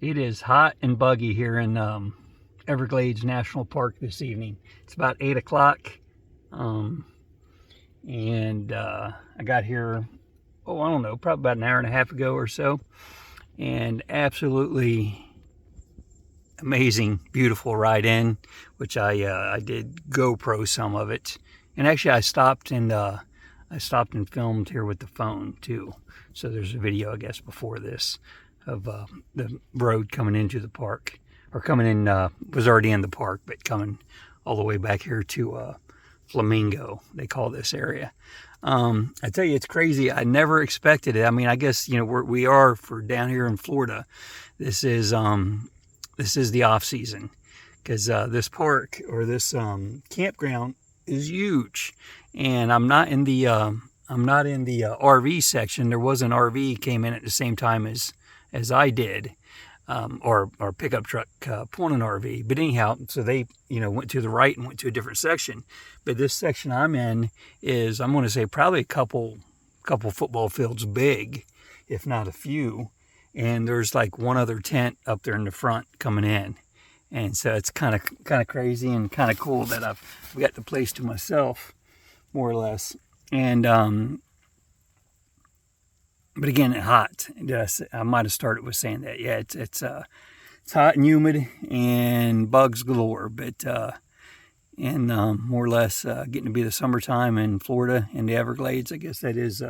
It is hot and buggy here in Everglades National Park this evening. It's about 8 o'clock, um, and I got here, I don't know, probably about an hour and a half ago or so, and absolutely amazing, beautiful ride in, which I did GoPro some of it, and actually I stopped and filmed here with the phone too. So there's a video, I guess, before this of the road coming into the park, or coming in, was already in the park, but coming all the way back here to Flamingo, they call this area. I tell you, it's crazy. I never expected it. I mean, I guess, we are for down here in Florida. This is the off season, because this park, or this campground, is huge, and I'm not in the RV section. There was an RV came in at the same time as I did, or pickup truck pulling an RV. But anyhow, so they went to the right and went to a different section. But this section I'm in is, I'm going to say, probably a couple football fields big, if not a few. And there's like one other tent up there in the front coming in. And so it's kind of crazy and kind of cool that I've got the place to myself, more or less. And but again, it's hot. I might have started with saying that. Yeah, it's hot and humid and bugs galore. But more or less getting to be the summertime in Florida, in the Everglades. I guess that is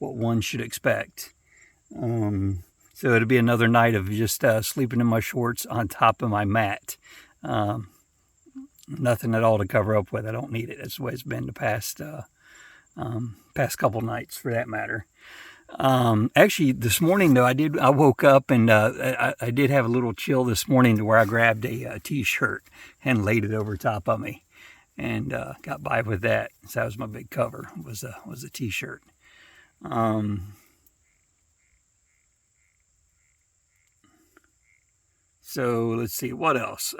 what one should expect. So it'll be another night of just sleeping in my shorts on top of my mat. Nothing at all to cover up with. I don't need it. That's the way it's been the past couple nights, for that matter. Actually, this morning though, I woke up and I did have a little chill this morning, to where I grabbed a t-shirt and laid it over top of me, and got by with that. So that was my big cover, was a t-shirt. So let's see, what else?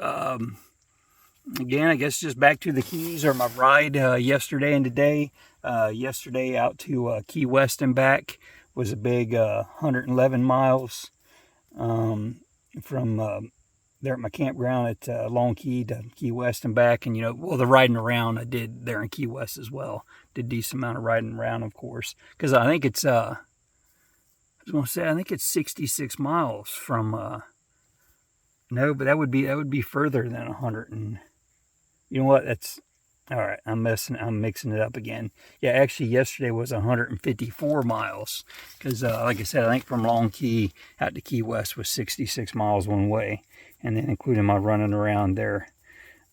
Again, I guess just back to the Keys, or my ride yesterday and today. Yesterday out to Key West and back was a big 111 miles from there at my campground at Long Key to Key West and back. And, the riding around I did there in Key West as well. Did a decent amount of riding around, of course, because I think it's, I was going to say, I think it's 66 miles from, no, but that would be further than 100. And you know what? That's all right. I'm mixing it up again. Yeah, actually, yesterday was 154 miles, because, like I said, I think from Long Key out to Key West was 66 miles one way, and then including my running around there.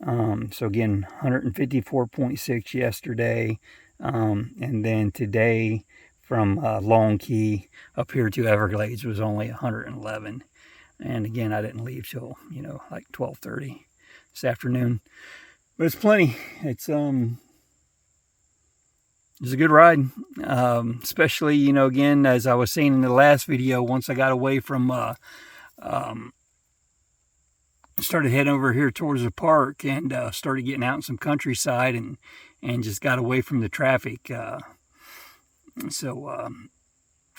So again, 154.6 yesterday, and then today from Long Key up here to Everglades was only 111. And again, I didn't leave till, like 12:30 this afternoon. But it's plenty. It's a good ride. Especially, again, as I was saying in the last video, once I got away from, started heading over here towards the park, and started getting out in some countryside, and just got away from the traffic. So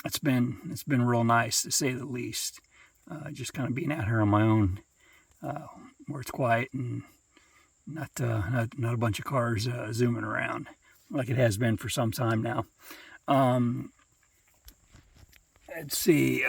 it's been real nice, to say the least. Just kind of being out here on my own, where it's quiet and not a bunch of cars zooming around like it has been for some time now. Let's see.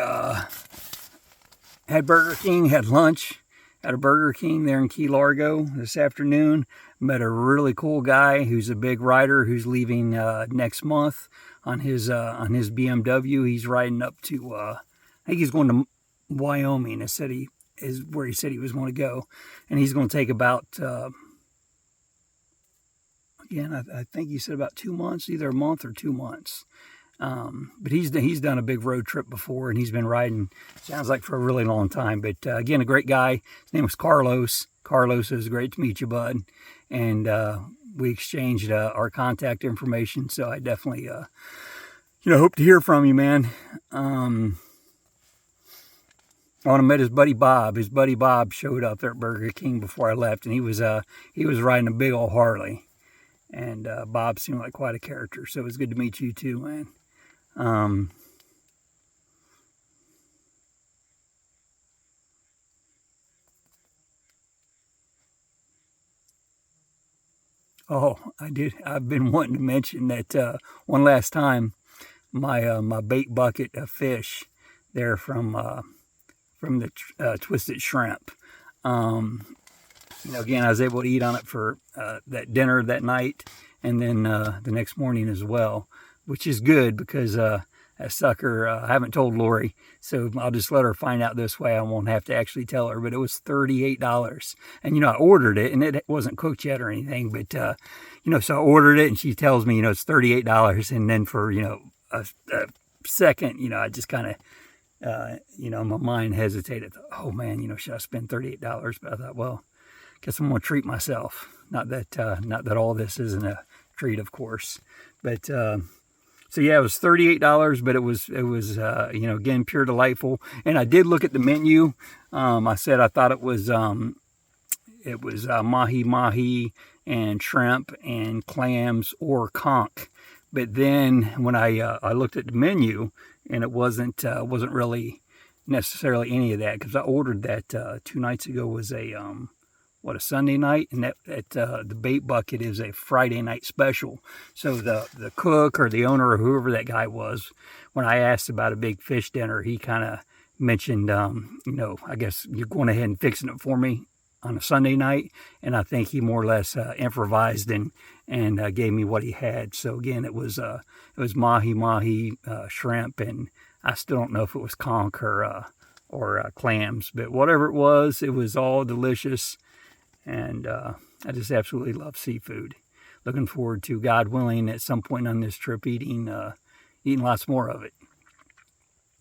Had Burger King, had lunch at a Burger King there in Key Largo this afternoon. Met a really cool guy who's a big rider, who's leaving next month on his BMW. He's riding up to, I think he's going to Wyoming. Is where he said he was going to go, and he's going to take about again, I think he said about 2 months, either a month or 2 months. But he's done a big road trip before, and he's been riding, sounds like, for a really long time. But again, a great guy. His name was Carlos. Carlos, it was great to meet you, bud. And we exchanged our contact information. So I definitely hope to hear from you, man. I want to meet his buddy Bob. His buddy Bob showed up there at Burger King before I left, and he was riding a big old Harley. And Bob seemed like quite a character, so it was good to meet you too, man. Oh, I did. I've been wanting to mention that one last time, my bait bucket of fish there from the twisted shrimp. Again, I was able to eat on it for that dinner that night, and then the next morning as well, which is good because that sucker, I haven't told Lori, so I'll just let her find out this way. I won't have to actually tell her, but it was $38. And, I ordered it, and it wasn't cooked yet or anything, but, so I ordered it, and she tells me, it's $38, and then for, a second, I just kind of, my mind hesitated. Oh, man, should I spend $38? But I thought, well, guess I'm going to treat myself. Not that all this isn't a treat, of course, but, so yeah, it was $38, but it was again, pure delightful. And I did look at the menu. I said I thought it was mahi and shrimp and clams or conch. But then when I looked at the menu, and it wasn't really necessarily any of that, because I ordered that 2 nights ago. Was a Sunday night, and that the bait bucket is a Friday night special. So the cook or the owner or whoever that guy was, when I asked about a big fish dinner, he kind of mentioned, I guess you're going ahead and fixing it for me on a Sunday night, and I think he more or less improvised and gave me what he had. So again, it was mahi shrimp, and I still don't know if it was conch or clams, but whatever it was all delicious. And I just absolutely love seafood. Looking forward to, God willing, at some point on this trip eating lots more of it.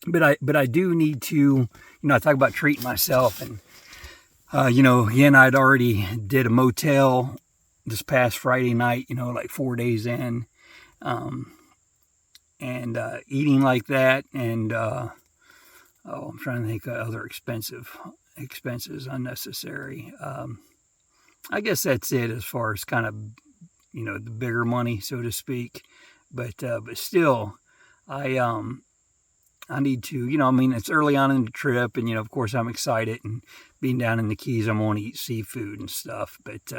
But I do need to, I talk about treating myself, and again, I'd already did a motel this past Friday night, like 4 days in, and eating like that, and I'm trying to think of other expenses unnecessary. I guess that's it as far as kind of, the bigger money, so to speak. But still, I need to, it's early on in the trip, and, of course I'm excited, and being down in the Keys, I'm going to eat seafood and stuff. But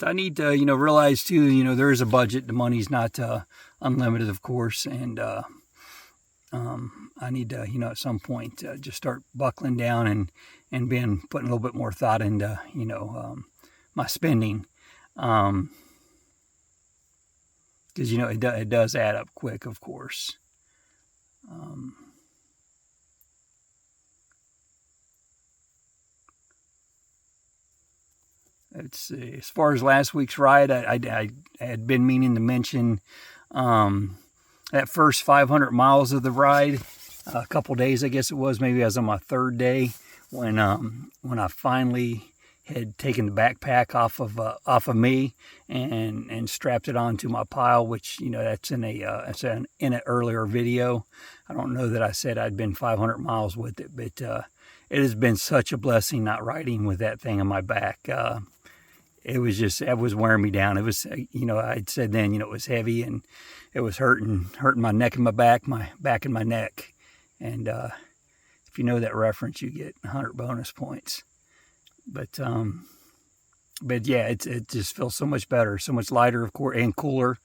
I need to, realize too, there is a budget. The money's not unlimited, of course. And I need to, at some point, just start buckling down and putting a little bit more thought into, my spending. Because, it does add up quick, of course. Let's see. As far as last week's ride, I had been meaning to mention that first 500 miles of the ride. A couple days, I guess it was. Maybe I was on my third day when I finally had taken the backpack off of me and strapped it onto my pile, which that's in an earlier video. I don't know that I said I'd been 500 miles with it, but it has been such a blessing not riding with that thing on my back. It was wearing me down. It was, I'd said then, it was heavy, and it was hurting my neck and my back and my neck. And if you know that reference, you get 100 bonus points. But yeah, it just feels so much better, so much lighter, of course, and cooler.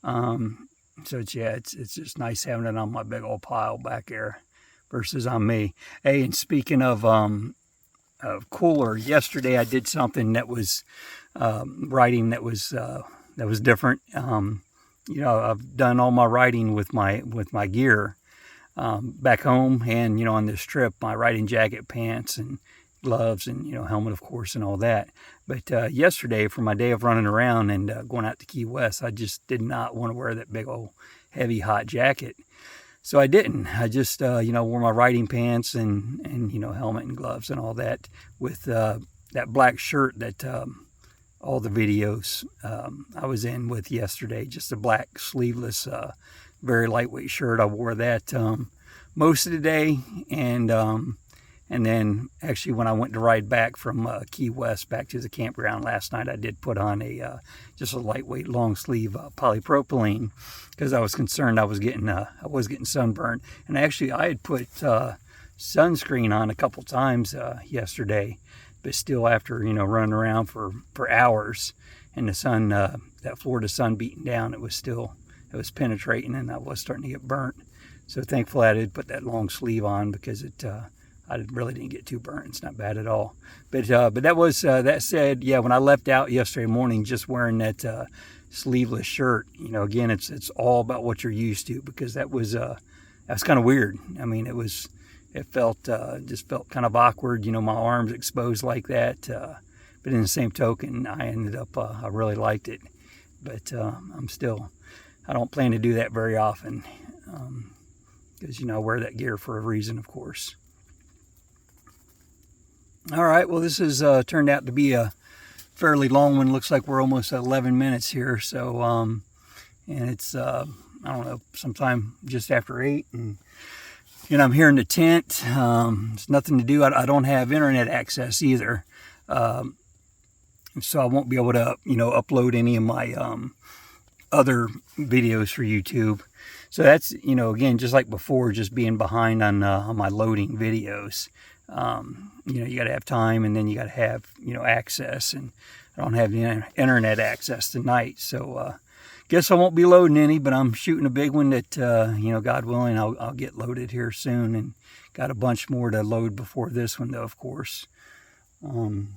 So it's just nice having it on my big old pile back there versus on me. Hey, and speaking of cooler, yesterday I did something that was riding that was different. I've done all my riding with my gear back home, and on this trip, my riding jacket, pants, and gloves, and helmet, of course, and all that. But yesterday, for my day of running around and going out to Key West, I just did not want to wear that big old heavy hot jacket. So I didn't. I just wore my riding pants and helmet and gloves and all that with that black shirt that all the videos I was in with yesterday, just a black sleeveless, very lightweight shirt. I wore that most of the day, and then actually when I went to ride back from Key West back to the campground last night, I did put on just a lightweight long sleeve polypropylene, because I was concerned I was getting sunburned. And actually I had put sunscreen on a couple times yesterday, but still after running around for hours, and the sun, that Florida sun beating down, it was penetrating, and I was starting to get burnt. So thankfully I did put that long sleeve on, because I really didn't get too burnt. It's not bad at all. But that was, that said, yeah, when I left out yesterday morning just wearing that sleeveless shirt, you know, again, it's all about what you're used to, because that was kind of weird. I mean, it felt, just felt kind of awkward, you know, my arms exposed like that. But in the same token, I ended up, I really liked it. But I don't plan to do that very often, because, you know, I wear that gear for a reason, of course. All right, well, this has turned out to be a fairly long one. Looks like we're almost at 11 minutes here. So, and it's, I don't know, sometime just after 8. And I'm here in the tent. There's nothing to do. I don't have internet access either. So I won't be able to, you know, upload any of my other videos for YouTube. So that's, you know, again, just like before, just being behind on my loading videos. You know, you got to have time, and then you got to have, you know, access, and I don't have the internet access tonight. So guess I won't be loading any, but I'm shooting a big one that, you know, God willing, I'll get loaded here soon, and got a bunch more to load before this one, though, of course. And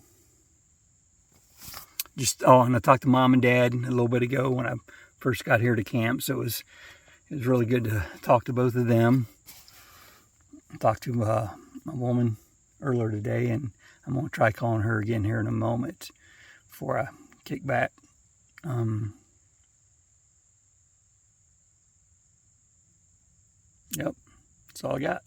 I talked to Mom and Dad a little bit ago when I first got here to camp, so it was really good to talk to both of them. I talked to my woman earlier today, and I'm going to try calling her again here in a moment before I kick back. Yep, that's all I got.